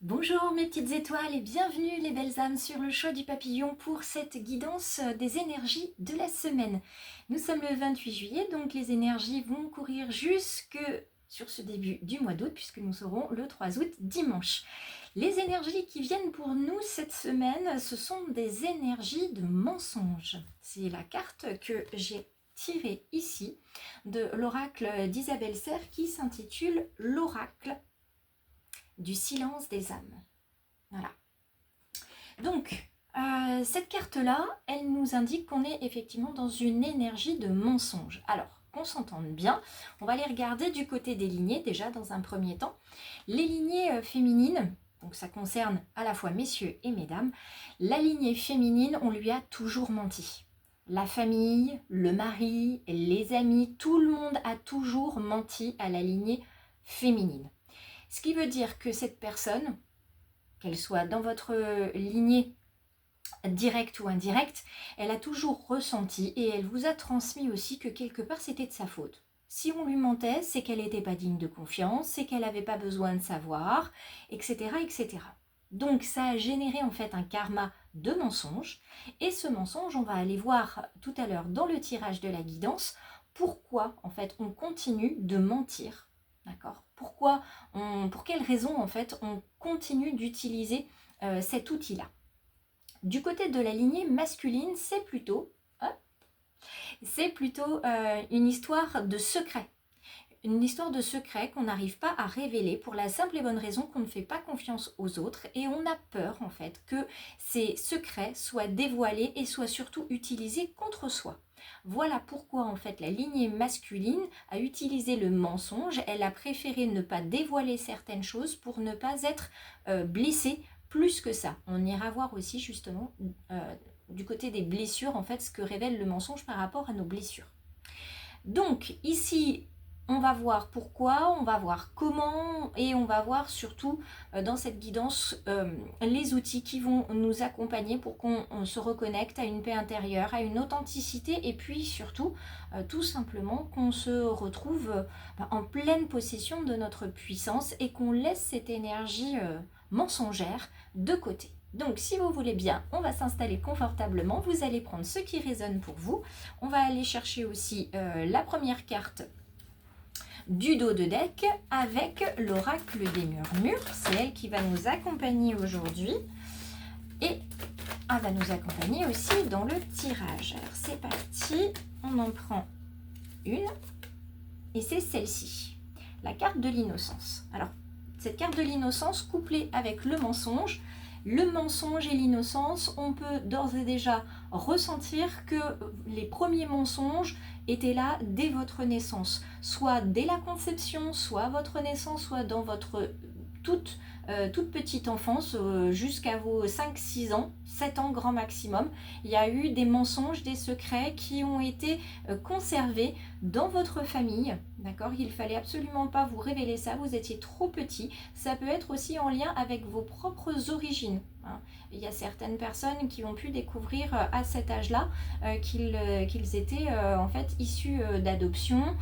Bonjour mes petites étoiles et bienvenue les belles âmes sur le choix du papillon pour cette guidance des énergies de la semaine. Nous sommes le 28 juillet, donc les énergies vont courir jusque sur ce début du mois d'août puisque nous serons le 3 août dimanche. Les énergies qui viennent pour nous cette semaine, ce sont des énergies de mensonges. C'est la carte que j'ai tirée ici de l'oracle d'Isabelle Serre qui s'intitule l'oracle du silence des âmes. Voilà. Donc, cette carte-là, elle nous indique qu'on est effectivement dans une énergie de mensonge. Alors, qu'on s'entende bien, on va aller regarder du côté des lignées, déjà dans un premier temps. Les lignées féminines, donc ça concerne à la fois messieurs et mesdames, la lignée féminine, on lui a toujours menti. La famille, le mari, les amis, tout le monde a toujours menti à la lignée féminine. Ce qui veut dire que cette personne, qu'elle soit dans votre lignée directe ou indirecte, elle a toujours ressenti et elle vous a transmis aussi que quelque part c'était de sa faute. Si on lui mentait, c'est qu'elle n'était pas digne de confiance, c'est qu'elle n'avait pas besoin de savoir, etc., etc. Donc ça a généré en fait un karma de mensonge. Et ce mensonge, on va aller voir tout à l'heure dans le tirage de la guidance, pourquoi en fait on continue de mentir. D'accord ? Pour quelles raisons en fait on continue d'utiliser cet outil-là. Du côté de la lignée masculine, c'est plutôt une histoire de secret. Une histoire de secret qu'on n'arrive pas à révéler pour la simple et bonne raison qu'on ne fait pas confiance aux autres et on a peur en fait que ces secrets soient dévoilés et soient surtout utilisés contre soi. Voilà pourquoi en fait la lignée masculine a utilisé le mensonge, elle a préféré ne pas dévoiler certaines choses pour ne pas être blessée plus que ça. On ira voir aussi justement du côté des blessures en fait ce que révèle le mensonge par rapport à nos blessures. Donc ici on va voir pourquoi, on va voir comment et on va voir surtout dans cette guidance les outils qui vont nous accompagner pour qu'on se reconnecte à une paix intérieure, à une authenticité et puis surtout tout simplement qu'on se retrouve en pleine possession de notre puissance et qu'on laisse cette énergie mensongère de côté. Donc si vous voulez bien, on va s'installer confortablement, vous allez prendre ce qui résonne pour vous. On va aller chercher aussi la première carte du dos de deck avec l'oracle des murmures. C'est elle qui va nous accompagner aujourd'hui et elle va nous accompagner aussi dans le tirage. Alors c'est parti, on en prend une et c'est celle-ci, la carte de l'innocence. Alors cette carte de l'innocence couplée avec le mensonge et l'innocence, on peut d'ores et déjà ressentir que les premiers mensonges étaient là dès votre naissance, soit dès la conception, soit à votre naissance, soit dans votre toute petite enfance, jusqu'à vos 5-6 ans, 7 ans grand maximum, il y a eu des mensonges, des secrets qui ont été conservés dans votre famille, d'accord ? Il ne fallait absolument pas vous révéler ça, vous étiez trop petit. Ça peut être aussi en lien avec vos propres origines. Il y a certaines personnes qui ont pu découvrir à cet âge-là qu'ils étaient en fait issus d'adoption,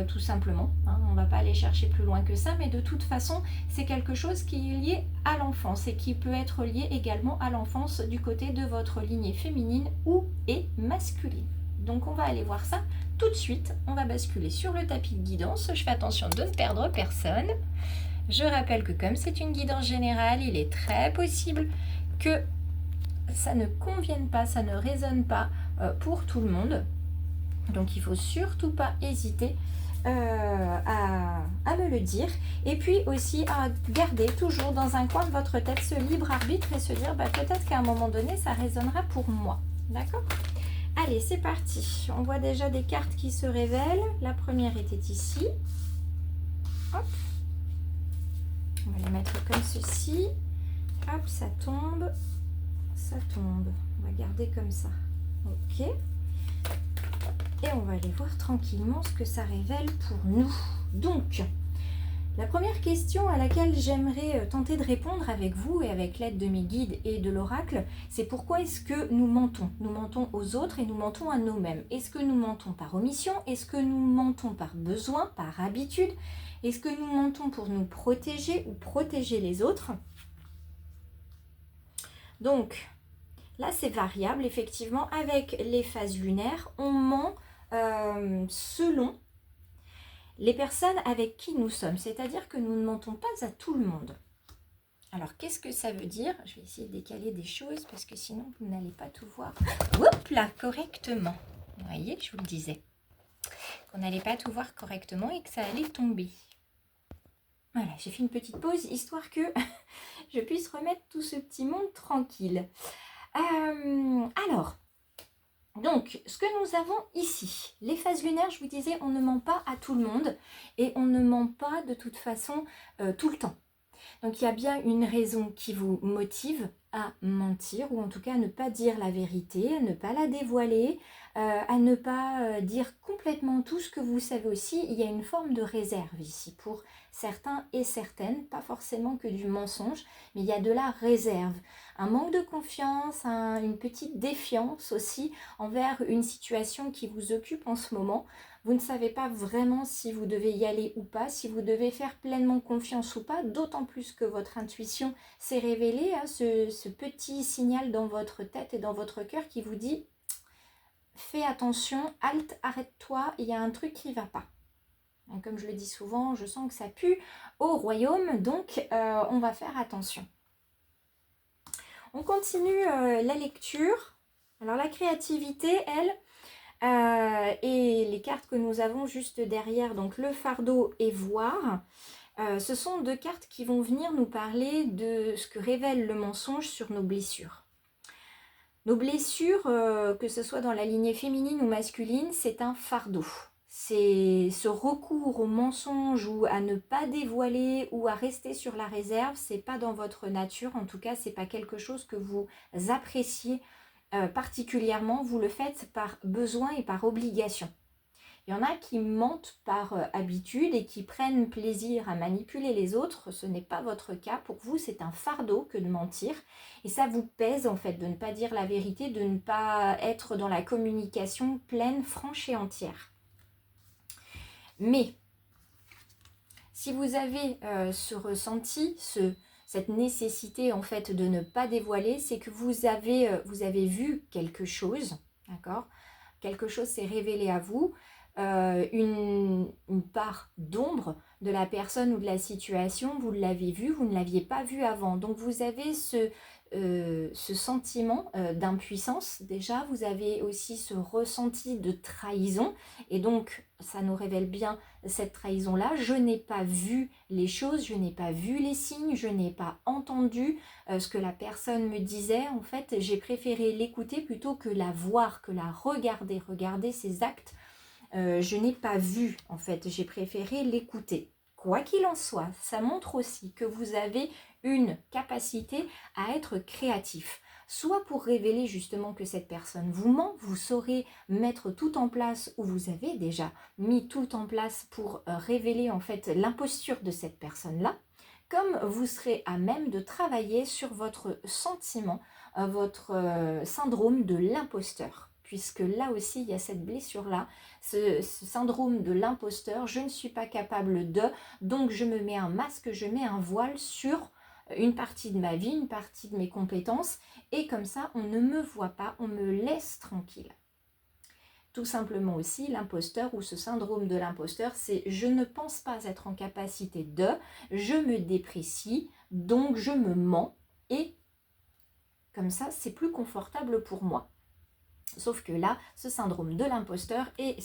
tout simplement. On ne va pas aller chercher plus loin que ça, mais de toute façon, c'est quelque chose qui est lié à l'enfance et qui peut être lié également à l'enfance du côté de votre lignée féminine ou et masculine. Donc on va aller voir ça tout de suite. On va basculer sur le tapis de guidance. Je fais attention de ne perdre personne. Je rappelle que comme c'est une guidance générale, il est très possible que ça ne convienne pas, ça ne résonne pas pour tout le monde. Donc il ne faut surtout pas hésiter à me le dire. Et puis aussi à garder toujours dans un coin de votre tête ce libre arbitre et se dire peut-être qu'à un moment donné, ça résonnera pour moi. D'accord ? Allez, c'est parti. On voit déjà des cartes qui se révèlent. La première était ici. Hop. On va les mettre comme ceci. Hop, ça tombe. Ça tombe. On va garder comme ça. Ok. Et on va aller voir tranquillement ce que ça révèle pour nous. Donc, la première question à laquelle j'aimerais tenter de répondre avec vous et avec l'aide de mes guides et de l'oracle, c'est pourquoi est-ce que nous mentons? Nous mentons aux autres et nous mentons à nous-mêmes. Est-ce que nous mentons par omission? Est-ce que nous mentons par besoin, par habitude? Est-ce que nous mentons pour nous protéger ou protéger les autres? Donc, là, c'est variable, effectivement. Avec les phases lunaires, on ment selon les personnes avec qui nous sommes. C'est-à-dire que nous ne mentons pas à tout le monde. Alors, qu'est-ce que ça veut dire? Je vais essayer de décaler des choses parce que sinon, vous n'allez pas tout voir. Hop là, correctement. Vous voyez, je vous le disais. Qu'on n'allait pas tout voir correctement et que ça allait tomber. Voilà, j'ai fait une petite pause histoire que je puisse remettre tout ce petit monde tranquille. Alors, donc, ce que nous avons ici, les phases lunaires, je vous disais, on ne ment pas à tout le monde et on ne ment pas de toute façon tout le temps. Donc, il y a bien une raison qui vous motive à mentir ou en tout cas à ne pas dire la vérité, à ne pas la dévoiler, à ne pas dire complètement tout ce que vous savez aussi. Il y a une forme de réserve ici pour certains et certaines, pas forcément que du mensonge, mais il y a de la réserve. Un manque de confiance, une petite défiance aussi envers une situation qui vous occupe en ce moment. Vous ne savez pas vraiment si vous devez y aller ou pas, si vous devez faire pleinement confiance ou pas, d'autant plus que votre intuition s'est révélée, hein, ce petit signal dans votre tête et dans votre cœur qui vous dit « Fais attention, halte, arrête-toi, il y a un truc qui ne va pas ». Comme je le dis souvent, je sens que ça pue au royaume, donc on va faire attention. On continue la lecture. Alors la créativité, elle... et les cartes que nous avons juste derrière, donc le fardeau et voir, ce sont deux cartes qui vont venir nous parler de ce que révèle le mensonge sur nos blessures. Nos blessures, que ce soit dans la lignée féminine ou masculine, c'est un fardeau. C'est ce recours au mensonge ou à ne pas dévoiler ou à rester sur la réserve, c'est pas dans votre nature, en tout cas c'est pas quelque chose que vous appréciez particulièrement, vous le faites par besoin et par obligation. Il y en a qui mentent par habitude et qui prennent plaisir à manipuler les autres. Ce n'est pas votre cas. Pour vous, c'est un fardeau que de mentir. Et ça vous pèse en fait de ne pas dire la vérité, de ne pas être dans la communication pleine, franche et entière. Mais si vous avez ce ressenti, cette nécessité en fait de ne pas dévoiler, c'est que vous avez vu quelque chose, d'accord? Quelque chose s'est révélé à vous, une part d'ombre de la personne ou de la situation, vous l'avez vu, vous ne l'aviez pas vu avant. Donc vous avez ce sentiment d'impuissance déjà, vous avez aussi ce ressenti de trahison et donc ça nous révèle bien cette trahison-là. Je n'ai pas vu les choses, je n'ai pas vu les signes, je n'ai pas entendu ce que la personne me disait. En fait, j'ai préféré l'écouter plutôt que la voir, que la regarder ses actes. Je n'ai pas vu, en fait, j'ai préféré l'écouter. Quoi qu'il en soit, ça montre aussi que vous avez une capacité à être créatif. Soit pour révéler justement que cette personne vous ment, vous saurez mettre tout en place ou vous avez déjà mis tout en place pour révéler en fait l'imposture de cette personne-là, comme vous serez à même de travailler sur votre sentiment, votre syndrome de l'imposteur. Puisque là aussi, il y a cette blessure-là, ce syndrome de l'imposteur, je ne suis pas capable de, donc je me mets un masque, je mets un voile sur une partie de ma vie, une partie de mes compétences, et comme ça, on ne me voit pas, on me laisse tranquille. Tout simplement aussi, l'imposteur ou ce syndrome de l'imposteur, c'est je ne pense pas être en capacité de, je me déprécie, donc je me mens, et comme ça, c'est plus confortable pour moi. Sauf que là, ce syndrome de l'imposteur et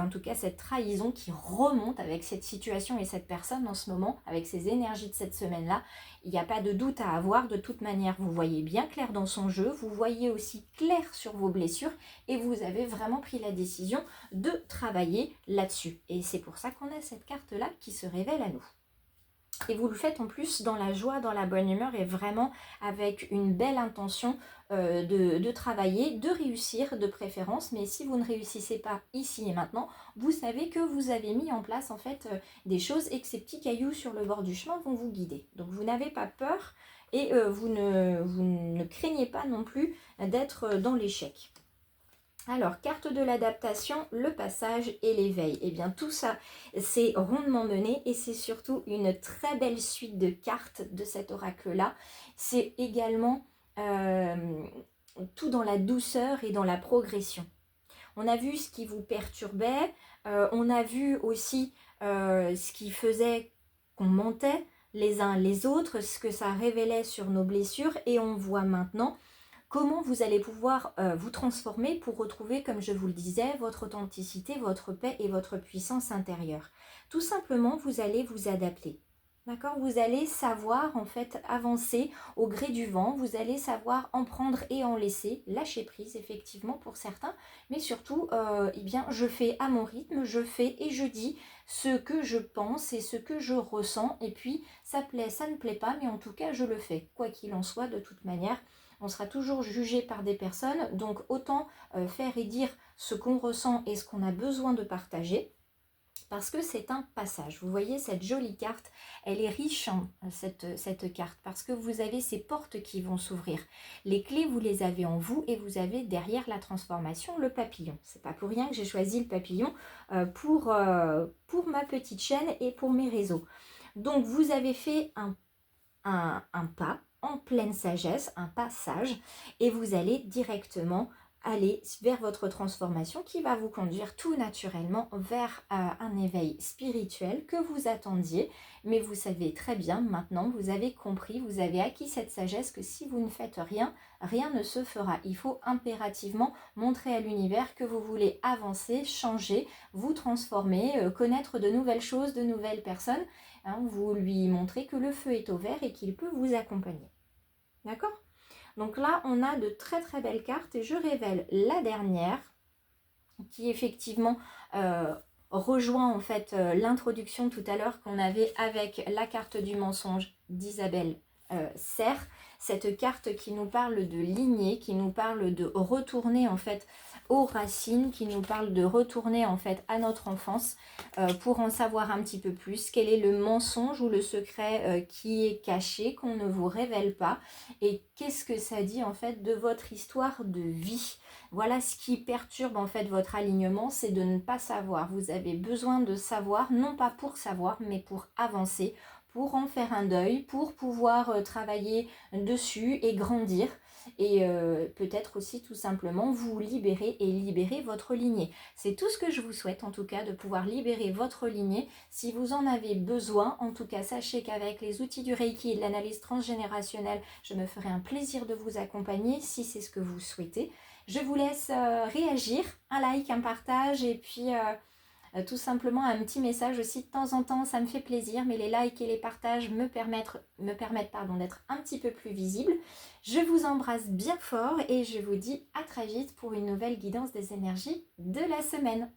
en tout cas cette trahison qui remonte avec cette situation et cette personne en ce moment, avec ces énergies de cette semaine-là, il n'y a pas de doute à avoir. De toute manière, vous voyez bien clair dans son jeu, vous voyez aussi clair sur vos blessures et vous avez vraiment pris la décision de travailler là-dessus. Et c'est pour ça qu'on a cette carte-là qui se révèle à nous. Et vous le faites en plus dans la joie, dans la bonne humeur et vraiment avec une belle intention de travailler, de réussir de préférence. Mais si vous ne réussissez pas ici et maintenant, vous savez que vous avez mis en place en fait des choses et que ces petits cailloux sur le bord du chemin vont vous guider. Donc vous n'avez pas peur et vous ne craignez pas non plus d'être dans l'échec. Alors, carte de l'adaptation, le passage et l'éveil. Eh bien, tout ça, c'est rondement mené et c'est surtout une très belle suite de cartes de cet oracle-là. C'est également tout dans la douceur et dans la progression. On a vu ce qui vous perturbait, on a vu aussi ce qui faisait qu'on mentait les uns les autres, ce que ça révélait sur nos blessures, et on voit maintenant comment vous allez pouvoir vous transformer pour retrouver, comme je vous le disais, votre authenticité, votre paix et votre puissance intérieure. Tout simplement, vous allez vous adapter. D'accord? Vous allez savoir en fait avancer au gré du vent, vous allez savoir en prendre et en laisser, lâcher prise effectivement pour certains, mais surtout, eh bien, je fais à mon rythme, je fais et je dis ce que je pense et ce que je ressens, et puis ça plaît, ça ne plaît pas, mais en tout cas je le fais, quoi qu'il en soit. De toute manière, on sera toujours jugé par des personnes, donc autant faire et dire ce qu'on ressent et ce qu'on a besoin de partager, parce que c'est un passage. Vous voyez cette jolie carte, elle est riche, hein, cette carte, parce que vous avez ces portes qui vont s'ouvrir. Les clés, vous les avez en vous, et vous avez derrière la transformation le papillon. C'est pas pour rien que j'ai choisi le papillon pour ma petite chaîne et pour mes réseaux. Donc vous avez fait un pas en pleine sagesse, un passage, et vous allez directement aller vers votre transformation qui va vous conduire tout naturellement vers un éveil spirituel que vous attendiez. Mais vous savez très bien maintenant, vous avez compris, vous avez acquis cette sagesse que si vous ne faites rien, rien ne se fera. Il faut impérativement montrer à l'univers que vous voulez avancer, changer, vous transformer, connaître de nouvelles choses, de nouvelles personnes. Hein, vous lui montrez que le feu est au vert et qu'il peut vous accompagner. D'accord? Donc là, on a de très très belles cartes, et je révèle la dernière qui effectivement rejoint en fait l'introduction tout à l'heure qu'on avait avec la carte du mensonge d'Isabelle Serre. Cette carte qui nous parle de lignée, qui nous parle de retourner en fait aux racines, qui nous parle de retourner en fait à notre enfance pour en savoir un petit peu plus. Quel est le mensonge ou le secret qui est caché, qu'on ne vous révèle pas, et qu'est-ce que ça dit en fait de votre histoire de vie. Voilà ce qui perturbe en fait votre alignement, c'est de ne pas savoir. Vous avez besoin de savoir, non pas pour savoir, mais pour avancer, pour en faire un deuil, pour pouvoir travailler dessus et grandir, et peut-être aussi tout simplement vous libérer et libérer votre lignée. C'est tout ce que je vous souhaite en tout cas, de pouvoir libérer votre lignée. Si vous en avez besoin, en tout cas sachez qu'avec les outils du Reiki et de l'analyse transgénérationnelle, je me ferai un plaisir de vous accompagner si c'est ce que vous souhaitez. Je vous laisse réagir, un like, un partage, et puis tout simplement un petit message aussi de temps en temps, ça me fait plaisir, mais les likes et les partages me permettent d'être un petit peu plus visible. Je vous embrasse bien fort et je vous dis à très vite pour une nouvelle guidance des énergies de la semaine.